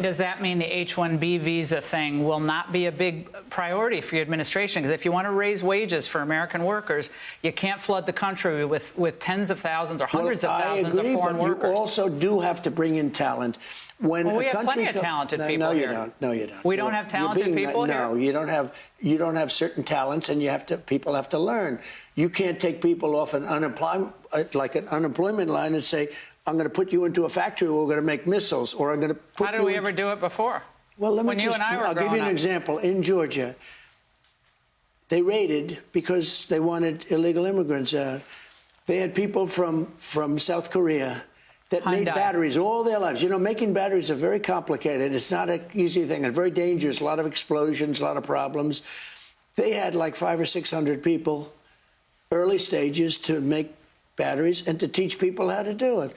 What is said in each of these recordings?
Does that mean the H1B visa thing will not be a big priority for your administration? Because if you want to raise wages for American workers, you can't flood the country with tens of thousands or hundreds of thousands of foreign workers. You also do have to bring in talent. When we have plenty of talented people here. No, you don't. We don't have talented people here? No, you don't have certain talents, and people have to learn. You can't take people off an unemployment line and say, I'm going to put you into a factory where we're going to make missiles, or I'm going to put How did we ever do it before? Well, when you and I were I'll give you an example. In Georgia, they raided because they wanted illegal immigrants out. They had people from South Korea that made batteries all their lives. You know, making batteries are very complicated. It's not an easy thing and very dangerous. A lot of explosions, a lot of problems. They had like 500 or 600 people, early stages, to make batteries and to teach people how to do it.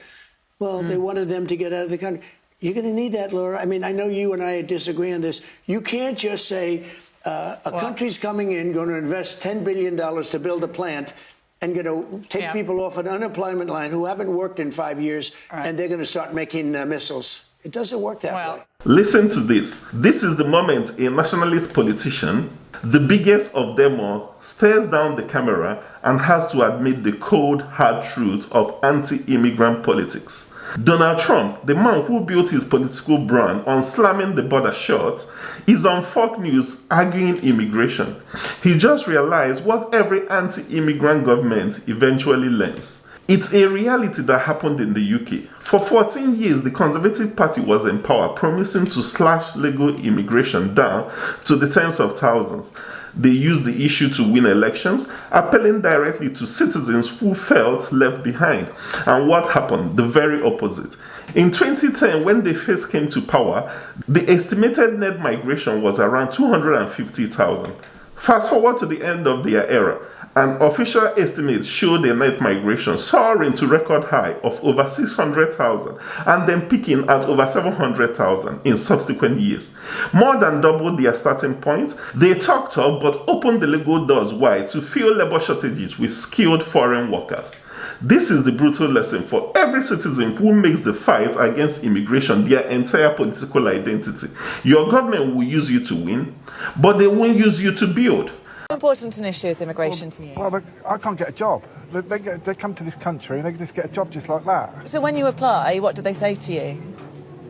Well, they wanted them to get out of the country. You're going to need that, Laura. I mean, I know you and I disagree on this. You can't just say a country's coming in, going to invest $10 billion to build a plant, and going to take people off an unemployment line who haven't worked in 5 years, and they're going to start making missiles. It doesn't work that way. Listen to this. This is the moment a nationalist politician, the biggest of them all, stares down the camera and has to admit the cold, hard truth of anti-immigrant politics. Donald Trump, the man who built his political brand on slamming the border shut, is on Fox News arguing immigration. He just realized what every anti-immigrant government eventually learns. It's a reality that happened in the UK. For 14 years, the Conservative Party was in power, promising to slash legal immigration down to the tens of thousands. They used the issue to win elections, appealing directly to citizens who felt left behind. And what happened? The very opposite. In 2010, when they first came to power, the estimated net migration was around 250,000. Fast forward to the end of their era, an official estimate showed a net migration soaring to record high of over 600,000 and then peaking at over 700,000 in subsequent years. More than double their starting point, they talked tough but opened the legal doors wide to fill labor shortages with skilled foreign workers. This is the brutal lesson for every citizen who makes the fight against immigration their entire political identity. Your government will use you to win, but they won't use you to build. How important an issue is immigration to you? Well, I can't get a job. They come to this country and they just get a job just like that. So when you apply, what do they say to you?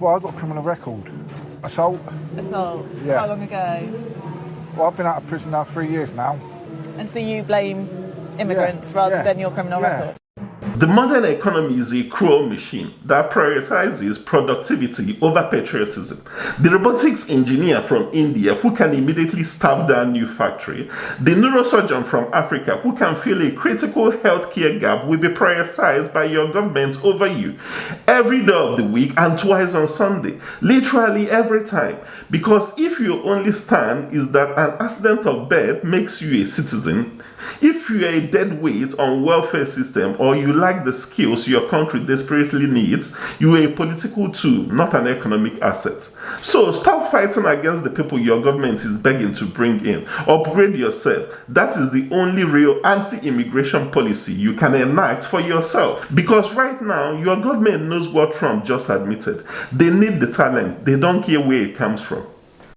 Well, I've got a criminal record. Assault. Assault? Yeah. How long ago? Well, I've been out of prison now 3 years now. And so you blame immigrants rather than your criminal record? The modern economy is a cruel machine that prioritizes productivity over patriotism. The robotics engineer from India who can immediately stop down a new factory, the neurosurgeon from Africa who can fill a critical healthcare gap will be prioritized by your government over you every day of the week and twice on Sunday, literally every time. Because if your only stand is that an accident of birth makes you a citizen, if you are a dead weight on welfare system or you lack the skills your country desperately needs, you are a political tool, not an economic asset. So stop fighting against the people your government is begging to bring in. Upgrade yourself. That is the only real anti-immigration policy you can enact for yourself. Because right now, your government knows what Trump just admitted. They need the talent. They don't care where it comes from.